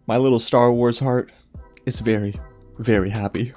My little Star Wars heart is very, very happy.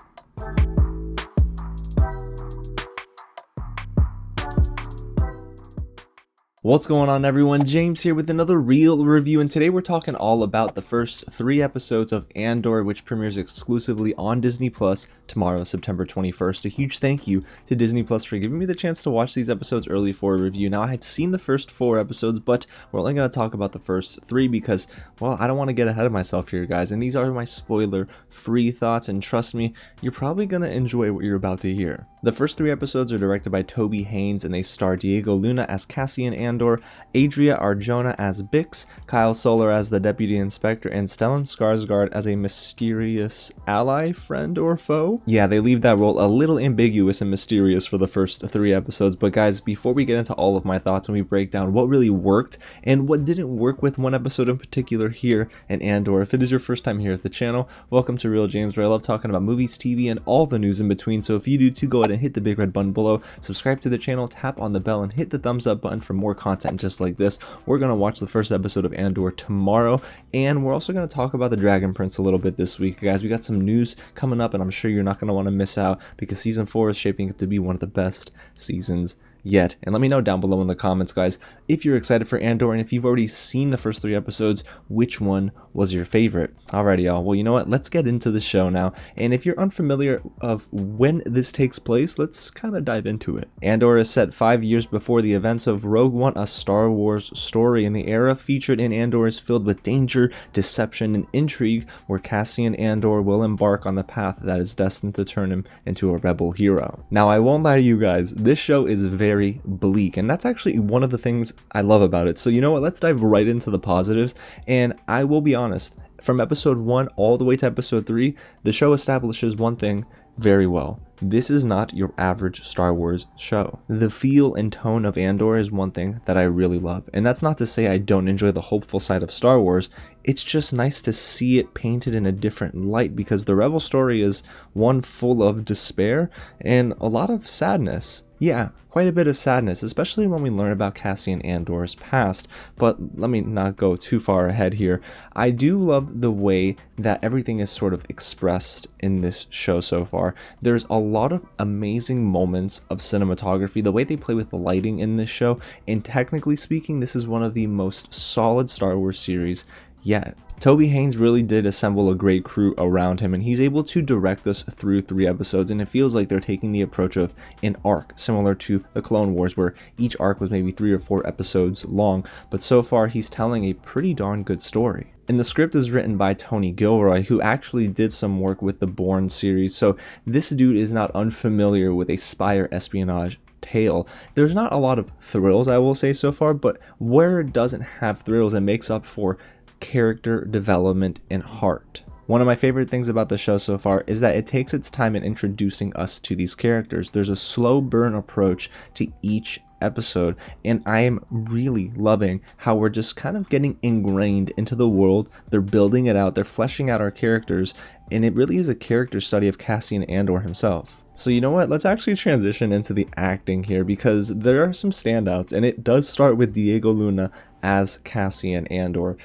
What's going on, everyone? James here with another real review, and today we're talking all about the first 3 episodes of Andor, which premieres exclusively on Disney Plus tomorrow, September 21st. A huge thank you to Disney Plus for giving me the chance to watch these episodes early for a review. Now, I've seen the first 4 episodes, but we're only going to talk about the first 3 because, well, I don't want to get ahead of myself here, guys, and these are my spoiler-free thoughts, and trust me, you're probably going to enjoy what you're about to hear. The first 3 episodes are directed by Toby Haynes, and they star Diego Luna as Cassian Andor, Adria Arjona as Bix, Kyle Soller as the Deputy Inspector, and Stellan Skarsgård as a mysterious ally, friend, or foe. Yeah, they leave that role a little ambiguous and mysterious for the first 3 episodes, but guys, before we get into all of my thoughts and we break down what really worked and what didn't work with one episode in particular here in Andor, if it is your first time here at the channel, welcome to Real James, where I love talking about movies, TV, and all the news in between. So if you do too, go ahead and hit the big red button below, subscribe to the channel, tap on the bell, and hit the thumbs up button for more content just like this. We're going to watch the first episode of Andor tomorrow, and we're also going to talk about the Dragon Prince a little bit this week, guys. We got some news coming up, and I'm sure you're not going to want to miss out because season 4 is shaping up to be one of the best seasons yet. And let me know down below in the comments, guys, if you're excited for Andor, and if you've already seen the first 3 episodes, which one was your favorite? Alrighty, y'all. Well, you know what? Let's get into the show now. And if you're unfamiliar of when this takes place, let's kind of dive into it. Andor is set 5 years before the events of Rogue One, a Star Wars story, and the era featured in Andor is filled with danger, deception, and intrigue, where Cassian Andor will embark on the path that is destined to turn him into a rebel hero. Now, I won't lie to you guys, this show is very bleak, and that's actually one of the things I love about it. So you know what, let's dive right into the positives, and I will be honest, from episode 1 all the way to episode 3, the show establishes one thing very well. This is not your average Star Wars show. The feel and tone of Andor is one thing that I really love, and that's not to say I don't enjoy the hopeful side of Star Wars. It's just nice to see it painted in a different light, because the Rebel story is one full of despair and a lot of sadness. Yeah, quite a bit of sadness, especially when we learn about Cassian Andor's past. But let me not go too far ahead here. I do love the way that everything is sort of expressed in this show so far. There's a lot of amazing moments of cinematography, the way they play with the lighting in this show, and technically speaking, this is one of the most solid Star Wars series yet. Toby Haynes really did assemble a great crew around him, and he's able to direct us through 3 episodes, and it feels like they're taking the approach of an arc, similar to the Clone Wars, where each arc was maybe 3 or 4 episodes long, but so far he's telling a pretty darn good story. And the script is written by Tony Gilroy, who actually did some work with the Bourne series, so this dude is not unfamiliar with a spy or espionage tale. There's not a lot of thrills, I will say, so far, but where it doesn't have thrills, it makes up for character development and heart. One of my favorite things about the show so far is that it takes its time in introducing us to these characters. There's a slow burn approach to each episode, and I am really loving how we're just kind of getting ingrained into the world. They're building it out, they're fleshing out our characters, and it really is a character study of Cassian Andor himself. So you know what, let's actually transition into the acting here, because there are some standouts, and it does start with Diego Luna as Cassian Andor.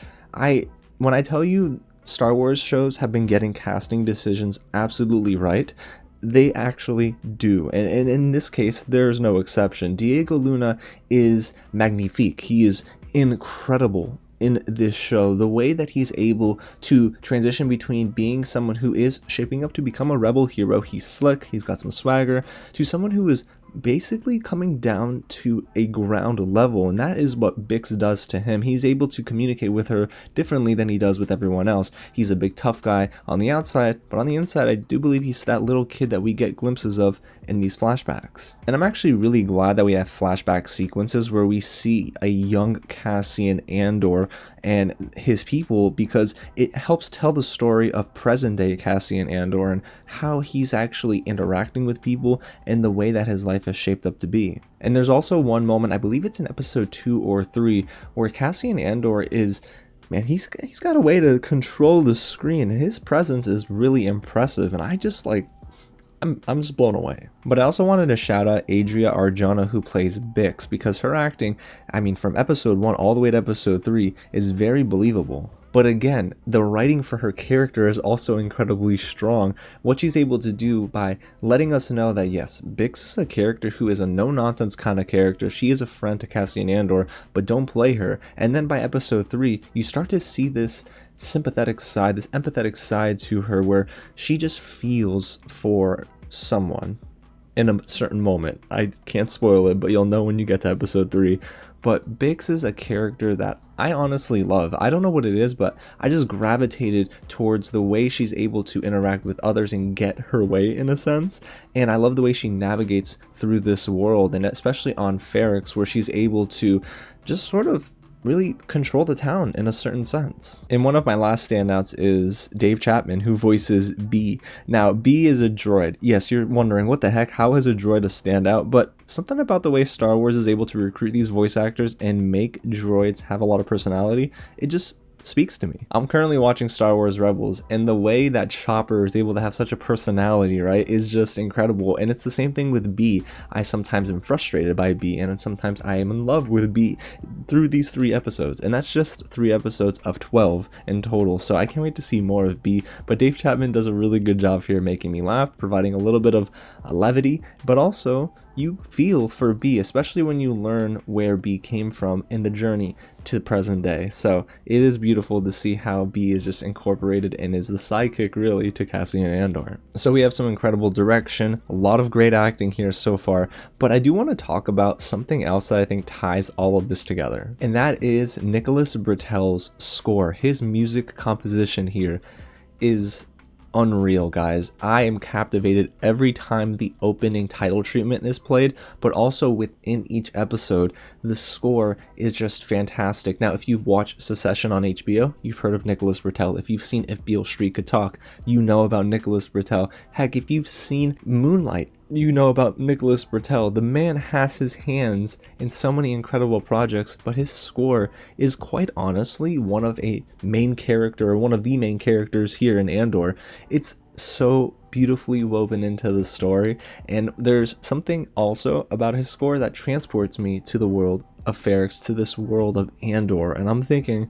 When I tell you Star Wars shows have been getting casting decisions absolutely right, they actually do, and in this case there's no exception. Diego Luna is magnifique. He is incredible in this show. The way that he's able to transition between being someone who is shaping up to become a rebel hero, he's slick, he's got some swagger, to someone who is basically coming down to a ground level, and that is what Bix does to him. He's able to communicate with her differently than he does with everyone else. He's a big tough guy on the outside, but on the inside I do believe he's that little kid that we get glimpses of in these flashbacks. And I'm actually really glad that we have flashback sequences where we see a young Cassian Andor and his people, because it helps tell the story of present day Cassian Andor and how he's actually interacting with people and the way that his life has shaped up to be. And there's also one moment, I believe it's in episode 2 or 3, where Cassian Andor is, man, he's got a way to control the screen. His presence is really impressive, and I just like, I'm just blown away. But I also wanted to shout out Adria Arjona, who plays Bix, because her acting, I mean, from episode 1 all the way to episode 3 is very believable. But again, the writing for her character is also incredibly strong. What she's able to do by letting us know that yes, Bix is a character who is a no-nonsense kind of character. She is a friend to Cassian and Andor, but don't play her. And then by episode 3, you start to see this sympathetic side, this empathetic side to her, where she just feels for someone in a certain moment. I can't spoil it, but you'll know when you get to episode 3. But Bix is a character that I honestly love. I don't know what it is, but I just gravitated towards the way she's able to interact with others and get her way in a sense. And I love the way she navigates through this world, and especially on Ferrix, where she's able to just sort of really control the town in a certain sense. And one of my last standouts is Dave Chapman, who voices B. Now, B is a droid. Yes, you're wondering, what the heck, how is a droid a standout? But something about the way Star Wars is able to recruit these voice actors and make droids have a lot of personality, it just speaks to me. I'm currently watching Star Wars Rebels, and the way that Chopper is able to have such a personality, right, is just incredible. And it's the same thing with B. I sometimes am frustrated by B, and sometimes I am in love with B through these 3 episodes. And that's just 3 episodes of 12 in total, so I can't wait to see more of B. But Dave Chapman does a really good job here making me laugh, providing a little bit of levity, but also you feel for B, especially when you learn where B came from in the journey to the present day. So it is beautiful to see how B is just incorporated and is the sidekick really to Cassian and Andor. So we have some incredible direction, a lot of great acting here so far, but I do want to talk about something else that I think ties all of this together, and that is Nicholas Britell's score. His music composition here is unreal, guys. I am captivated every time the opening title treatment is played, but also within each episode, the score is just fantastic. Now, if you've watched Succession on HBO, you've heard of Nicholas Britell. If you've seen If Beale Street Could Talk, you know about Nicholas Britell. Heck, if you've seen Moonlight, you know about Nicholas Britell. The man has his hands in so many incredible projects, but his score is quite honestly one of the main characters here in Andor. It's so beautifully woven into the story, and there's something also about his score that transports me to the world of Ferrix, to this world of Andor, and I'm thinking,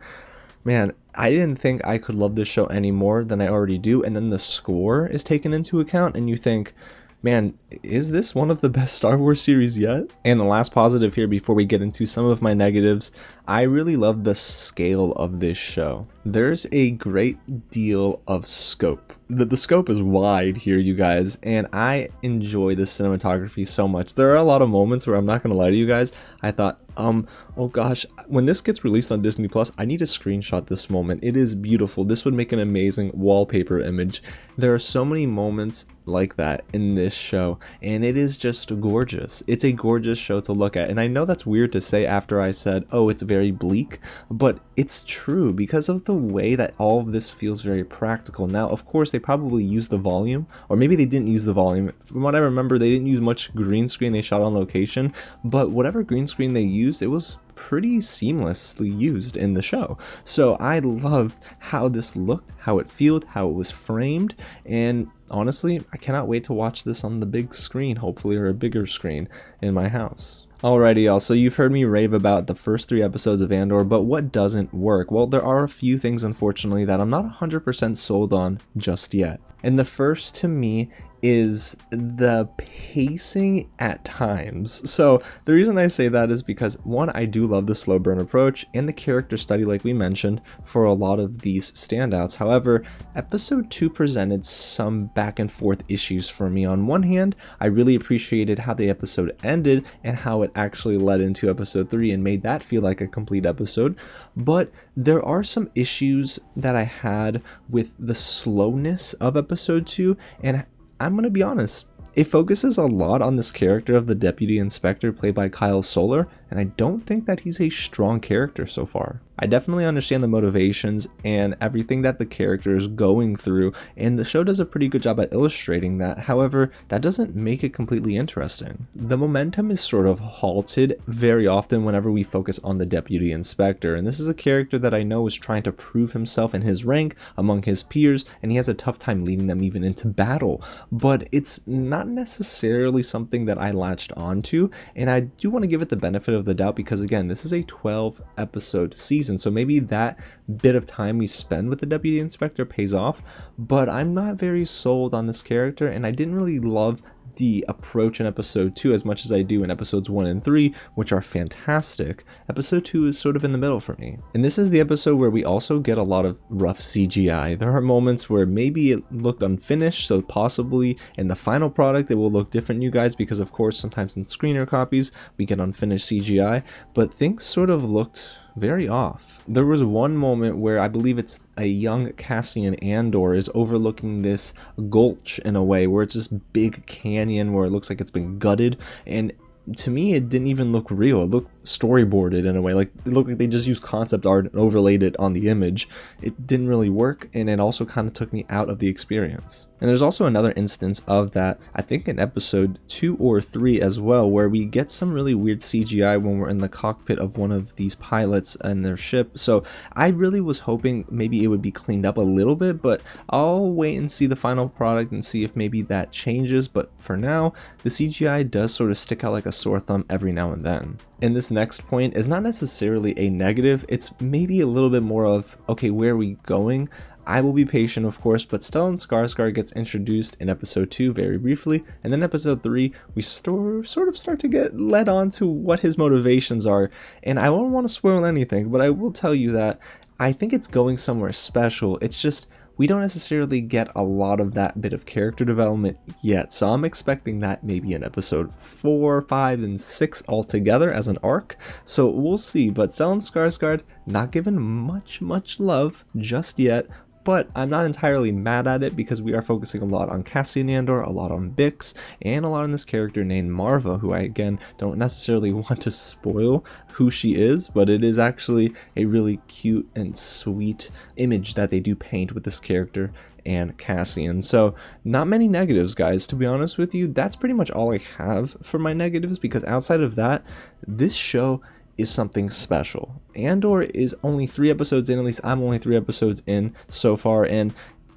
man, I didn't think I could love this show any more than I already do. And then the score is taken into account, and you think, man, is this one of the best Star Wars series yet? And the last positive here before we get into some of my negatives, I really love the scale of this show. There's a great deal of scope. The scope is wide here, you guys, and I enjoy the cinematography so much. There are a lot of moments where, I'm not gonna lie to you guys, I thought, oh gosh, when this gets released on Disney Plus, I need to screenshot this moment. It is beautiful. This would make an amazing wallpaper image. There are so many moments like that in this show, and it is just gorgeous. It's a gorgeous show to look at, and I know that's weird to say after I said, oh, it's very bleak, but it's true because of the way that all of this feels very practical. Now, of course, they probably used the volume, or maybe they didn't use the volume. From what I remember, they didn't use much green screen. They shot on location, but whatever green screen they used, it was pretty seamlessly used in the show. So I loved how this looked, how it felt, how it was framed, and honestly, I cannot wait to watch this on the big screen, hopefully, or a bigger screen in my house. Alrighty, y'all, so you've heard me rave about the first 3 episodes of Andor, but what doesn't work? Well, there are a few things, unfortunately, that I'm not 100% sold on just yet. And the first, to me, is the pacing at times. So the reason I say that is because, one, I do love the slow burn approach and the character study, like we mentioned, for a lot of these standouts. However, episode 2 presented some back and forth issues for me. On one hand, I really appreciated how the episode ended and how it actually led into episode 3 and made that feel like a complete episode. But there are some issues that I had with the slowness of episode 2, and I'm going to be honest, it focuses a lot on this character of the Deputy Inspector played by Kyle Soller, and I don't think that he's a strong character so far. I definitely understand the motivations and everything that the character is going through, and the show does a pretty good job at illustrating that. However, that doesn't make it completely interesting. The momentum is sort of halted very often whenever we focus on the Deputy Inspector, and this is a character that I know is trying to prove himself and his rank among his peers, and he has a tough time leading them even into battle. But it's not necessarily something that I latched onto, and I do want to give it the benefit of the doubt because, again, this is a 12 episode season, so maybe that bit of time we spend with the deputy inspector pays off, but I'm not very sold on this character, and I didn't really love the approach in episode 2 as much as I do in episodes 1 and 3, which are fantastic. Episode 2 is sort of in the middle for me. And this is the episode where we also get a lot of rough CGI. There are moments where maybe it looked unfinished, so possibly in the final product it will look different, you guys, because of course sometimes in screener copies we get unfinished CGI, but things sort of looked very off. There was one moment where I believe it's a young Cassian Andor is overlooking this gulch in a way where it's this big canyon where it looks like it's been gutted, and to me it didn't even look real. It looked storyboarded in a way, like it looked like they just used concept art and overlaid it on the image. It didn't really work, and it also kind of took me out of the experience. And there's also another instance of that, I think in episode 2 or 3 as well, where we get some really weird CGI when we're in the cockpit of one of these pilots and their ship. So I really was hoping maybe it would be cleaned up a little bit, but I'll wait and see the final product and see if maybe that changes. But for now, the CGI does sort of stick out like a sore thumb every now and then. And this next point is not necessarily a negative, it's maybe a little bit more of, okay, where are we going? I will be patient, of course, but Stellan Skarsgård gets introduced in episode 2 very briefly, and then episode 3 we sort of start to get led on to what his motivations are, and I won't want to spoil anything, but I will tell you that I think it's going somewhere special. It's just we don't necessarily get a lot of that bit of character development yet, so I'm expecting that maybe in episode 4, 5, and 6 altogether as an arc, so we'll see. But Stellan Skarsgård not given much love just yet, but I'm not entirely mad at it because we are focusing a lot on Cassian Andor, a lot on Bix, and a lot on this character named Marva, who I again don't necessarily want to spoil who she is, but it is actually a really cute and sweet image that they do paint with this character and Cassian. So not many negatives, guys, to be honest with you. That's pretty much all I have for my negatives, because outside of that, this show is something special. Andor is only 3 episodes in, at least I'm only 3 episodes in so far, and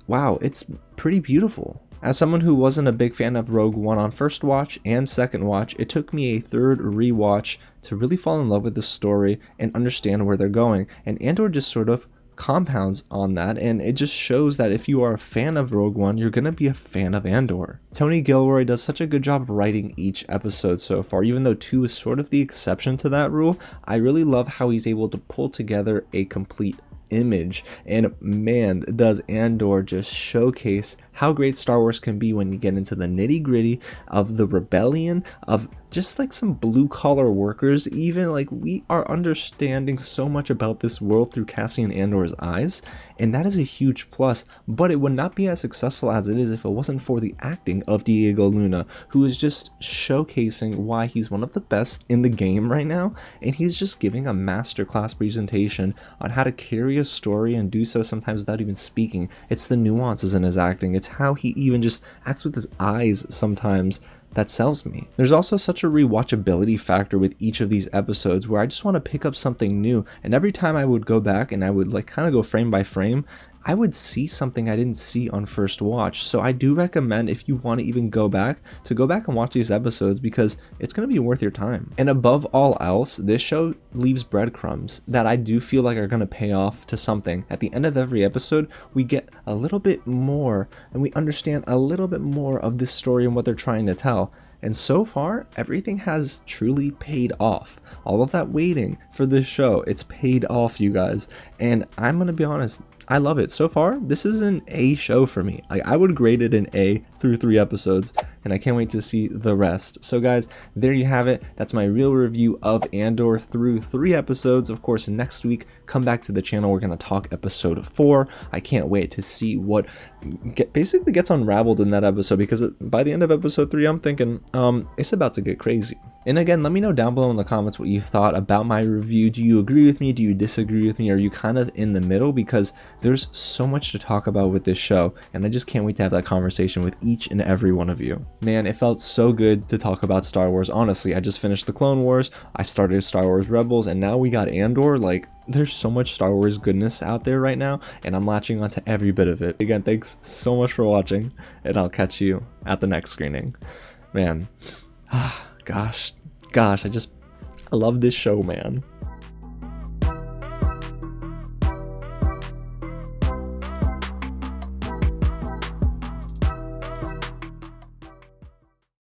wow, it's pretty beautiful. As someone who wasn't a big fan of Rogue One on first watch and second watch, it took me a third rewatch to really fall in love with the story and understand where they're going, and Andor just sort of compounds on that, and it just shows that if you are a fan of Rogue One, you're gonna be a fan of Andor. Tony Gilroy does such a good job writing each episode so far, even though 2 is sort of the exception to that rule. I really love how he's able to pull together a complete image, and man, does Andor just showcase how great Star Wars can be when you get into the nitty-gritty of the rebellion, of just like some blue-collar workers. Even like we are understanding so much about this world through Cassian Andor's eyes, and that is a huge plus. But it would not be as successful as it is if it wasn't for the acting of Diego Luna, who is just showcasing why he's one of the best in the game right now, and he's just giving a masterclass presentation on how to carry a story and do so sometimes without even speaking. It's the nuances in his acting, it's how he even just acts with his eyes sometimes that sells me. There's also such a rewatchability factor with each of these episodes where I just want to pick up something new, and every time I would go back and I would like kind of go frame by frame, I would see something I didn't see on first watch. So I do recommend, if you want to even go back and watch these episodes, because it's going to be worth your time. And above all else, this show leaves breadcrumbs that I do feel like are going to pay off to something. At the end of every episode, we get a little bit more and we understand a little bit more of this story and what they're trying to tell. And so far, everything has truly paid off. All of that waiting for this show, it's paid off, you guys. And I'm going to be honest, I love it. So far, this is an A show for me. I would grade it an A through 3 episodes, and I can't wait to see the rest. So guys, there you have it. That's my real review of Andor through 3 episodes. Of course, next week, come back to the channel. We're going to talk episode 4. I can't wait to see what basically gets unraveled in that episode, because by the end of episode 3, I'm thinking it's about to get crazy. And again, let me know down below in the comments what you thought about my review. Do you agree with me? Do you disagree with me? Are you kind of in the middle? Because there's so much to talk about with this show, and I just can't wait to have that conversation with each and every one of you. Man, it felt so good to talk about Star Wars. Honestly, I just finished the Clone Wars, I started Star Wars Rebels, and now we got Andor. Like, there's so much Star Wars goodness out there right now, and I'm latching onto every bit of it. Again, thanks so much for watching, and I'll catch you at the next screening. Man, gosh, I love this show, man.